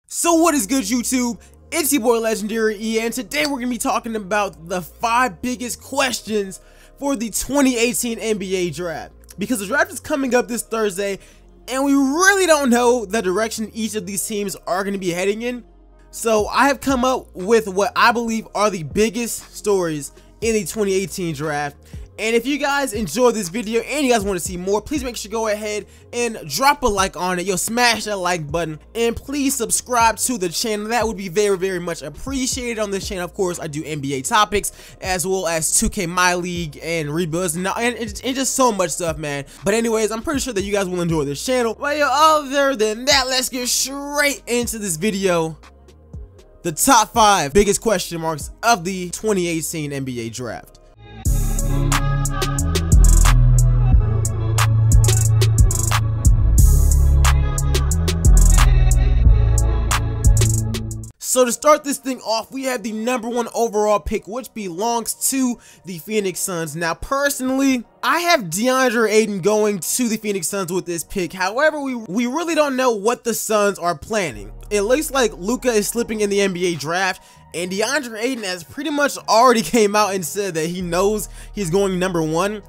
So what is good, YouTube? It's your boy LegendaryEA, and today we're going to be talking about the 5 biggest questions for the 2018 NBA draft. Because the draft is coming up this Thursday, and we really don't know the direction each of these teams are going to be heading in. So I have come up with what I believe are the biggest stories in the 2018 draft. And if you guys enjoyed this video and you guys want to see more, please make sure you go ahead and drop a like on it. Yo, smash that like button and please subscribe to the channel. That would be very much appreciated. On this channel, of course, I do NBA topics as well as 2K My League and rebuilds and just so much stuff, man. But anyways, I'm pretty sure that you guys will enjoy this channel. But yo, other than that, let's get straight into this video. The top 5 biggest question marks of the 2018 NBA draft. So to start this thing off, we have the #1 overall pick, which belongs to the Phoenix Suns. Now, personally, I have Deandre Ayton going to the Phoenix Suns with this pick. However, we really don't know what the Suns are planning. It looks like Luka is slipping in the NBA draft, and Deandre Ayton has pretty much already came out and said that he knows he's going #1.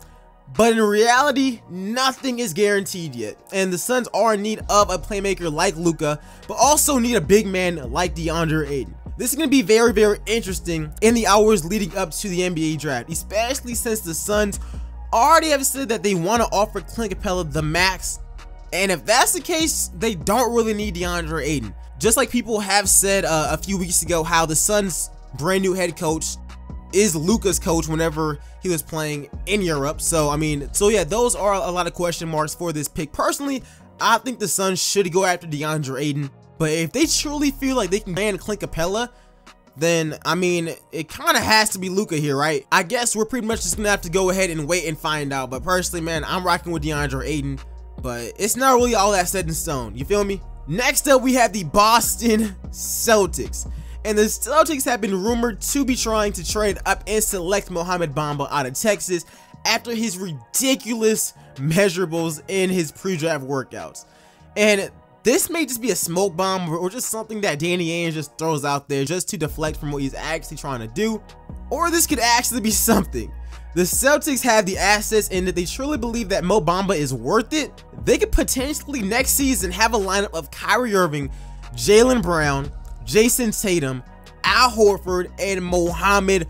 But in reality, nothing is guaranteed yet, and the Suns are in need of a playmaker like Luka, but also need a big man like Deandre Ayton. This is going to be very interesting in the hours leading up to the NBA draft, especially since the Suns already have said that they want to offer Clint Capella the max, and if that's the case, they don't really need Deandre Ayton. Just like people have said a few weeks ago how the Suns' brand new head coach is Luka's coach whenever he was playing in Europe. So yeah, those are a lot of question marks for this pick. Personally, I think the Suns should go after Deandre Ayton, but if they truly feel like they can land Clint Capella, then it kind of has to be Luka here, right? I guess we're pretty much just gonna have to go ahead and wait and find out. But personally, man, I'm rocking with Deandre Ayton, but it's not really all that set in stone, you feel me? Next up, we have the Boston Celtics. And the Celtics have been rumored to be trying to trade up and select Mohamed Bamba out of Texas after his ridiculous measurables in his pre-draft workouts. And this may just be a smoke bomb or just something that Danny Ainge just throws out there just to deflect from what he's actually trying to do. Or this could actually be something. The Celtics have the assets, and if they truly believe that Mo Bamba is worth it, they could potentially next season have a lineup of Kyrie Irving, Jaylen Brown, Jason Tatum, Al Horford, and Mohamed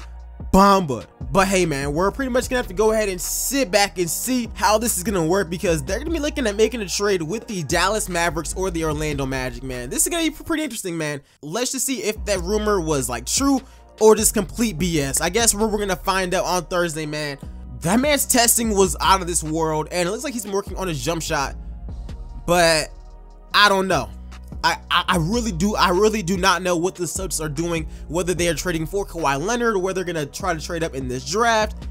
Bamba. But hey, man, we're pretty much gonna have to go ahead and sit back and see how this is gonna work, because they're gonna be looking at making a trade with the Dallas Mavericks or the Orlando Magic, man. This is gonna be pretty interesting, man. Let's just see if that rumor was like true or just complete BS. I guess we're gonna find out on Thursday, man. That man's testing was out of this world, and it looks like he's been working on his jump shot, but I don't know. I really do not know what the Celtics are doing, whether they are trading for Kawhi Leonard or whether they're gonna try to trade up in this draft.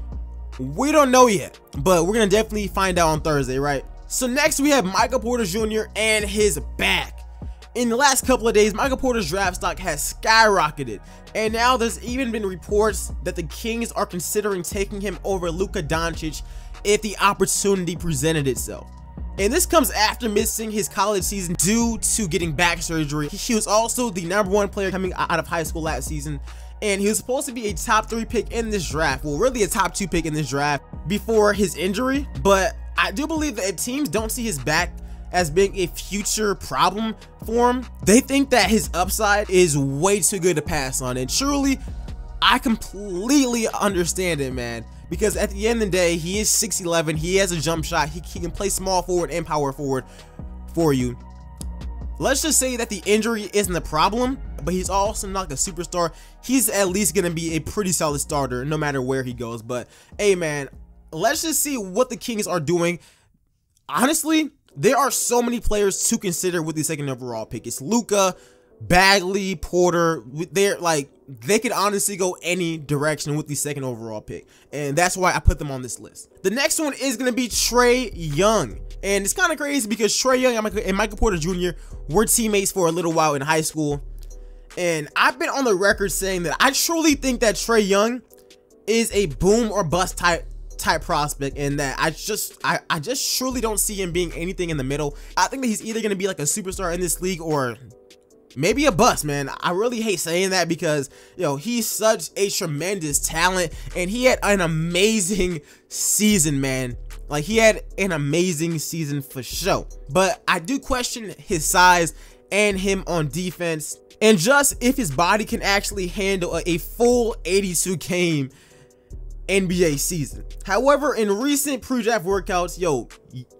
We don't know yet, but we're gonna definitely find out on Thursday, right? So next we have Michael Porter Jr. and his back. In the last couple of days, Michael Porter's draft stock has skyrocketed, and now there's even been reports that the Kings are considering taking him over Luka Doncic if the opportunity presented itself. And this comes after missing his college season due to getting back surgery. He was also the #1 player coming out of high school last season, and he was supposed to be a top 3 pick in this draft. Well, really a top 2 pick in this draft before his injury. But I do believe that if teams don't see his back as being a future problem for him, they think that his upside is way too good to pass on. And truly, I completely understand it, man. Because at the end of the day, he is 6'11", he has a jump shot, he can play small forward and power forward for you. Let's just say that the injury isn't a problem, but he's also not a superstar. He's at least going to be a pretty solid starter no matter where he goes. But hey, man, let's just see what the Kings are doing. Honestly, there are so many players to consider with the 2nd overall pick. It's Luka, Bagley, Porter. They could honestly go any direction with the 2nd overall pick, and that's why I put them on this list. The next one is going to be Trey Young, and it's kind of crazy because Trey Young and Michael Porter Jr. were teammates for a little while in high school, and I've been on the record saying that I truly think that Trey Young is a boom or bust type prospect, and that I just truly don't see him being anything in the middle. I think that he's either going to be like a superstar in this league or maybe a bust, man. I really hate saying that because, yo, he's such a tremendous talent, and he had an amazing season, man. Like, he had an amazing season for sure. But I do question his size and him on defense, and just if his body can actually handle a full 82 game NBA season. However, in recent pre-draft workouts, yo,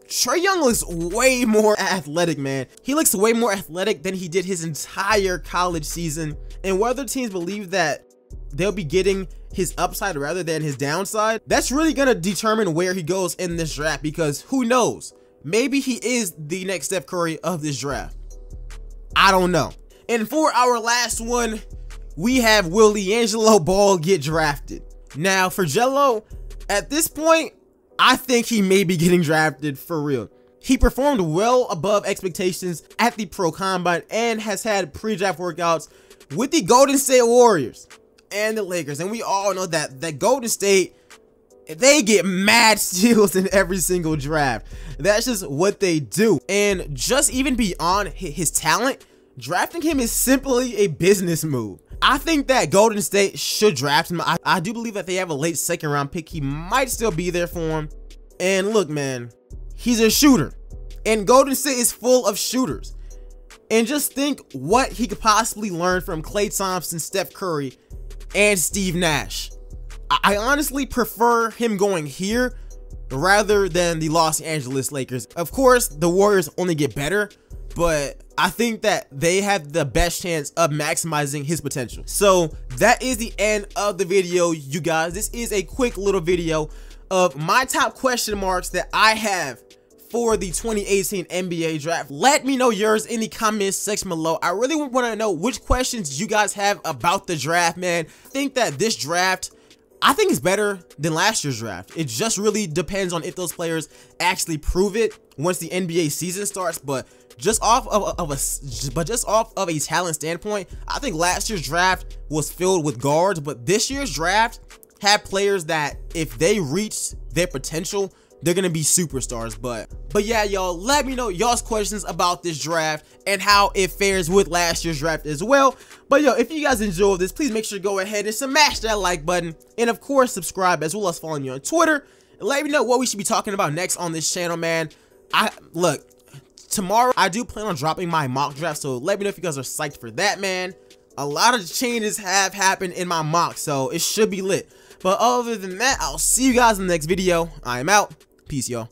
Trey Young looks way more athletic, man. He looks way more athletic than he did his entire college season. And whether teams believe that they'll be getting his upside rather than his downside, that's really gonna determine where he goes in this draft, because who knows? Maybe he is the next Steph Curry of this draft. I don't know. And for our last one, we have, will LiAngelo Ball get drafted? Now, for Jello, at this point, I think he may be getting drafted for real. He performed well above expectations at the Pro Combine and has had pre-draft workouts with the Golden State Warriors and the Lakers. And we all know that Golden State, they get mad steals in every single draft. That's just what they do. And just even beyond his talent, drafting him is simply a business move. I think that Golden State should draft him. I do believe that they have a late second round pick. He might still be there for him. And look, man, he's a shooter. And Golden State is full of shooters. And just think what he could possibly learn from Klay Thompson, Steph Curry, and Steve Nash. I honestly prefer him going here rather than the Los Angeles Lakers. Of course, the Warriors only get better, but I think that they have the best chance of maximizing his potential. So that is the end of the video, you guys. This is a quick little video of my top question marks that I have for the 2018 NBA draft. Let me know yours in the comments section below. I really want to know which questions you guys have about the draft, man. I think that this draft, I think it's better than last year's draft. It just really depends on if those players actually prove it once the NBA season starts. But just off of a talent standpoint, I think last year's draft was filled with guards, but this year's draft had players that if they reach their potential, they're gonna be superstars. But yeah, y'all, let me know y'all's questions about this draft and how it fares with last year's draft as well. But yo, if you guys enjoyed this, please make sure to go ahead and smash that like button, and of course subscribe, as well as follow me on Twitter, and let me know what we should be talking about next on this channel, man. Look, tomorrow I do plan on dropping my mock draft, so let me know if you guys are psyched for that, man. A lot of changes have happened in my mock, so it should be lit. But other than that, I'll see you guys in the next video. I am out. Peace, y'all.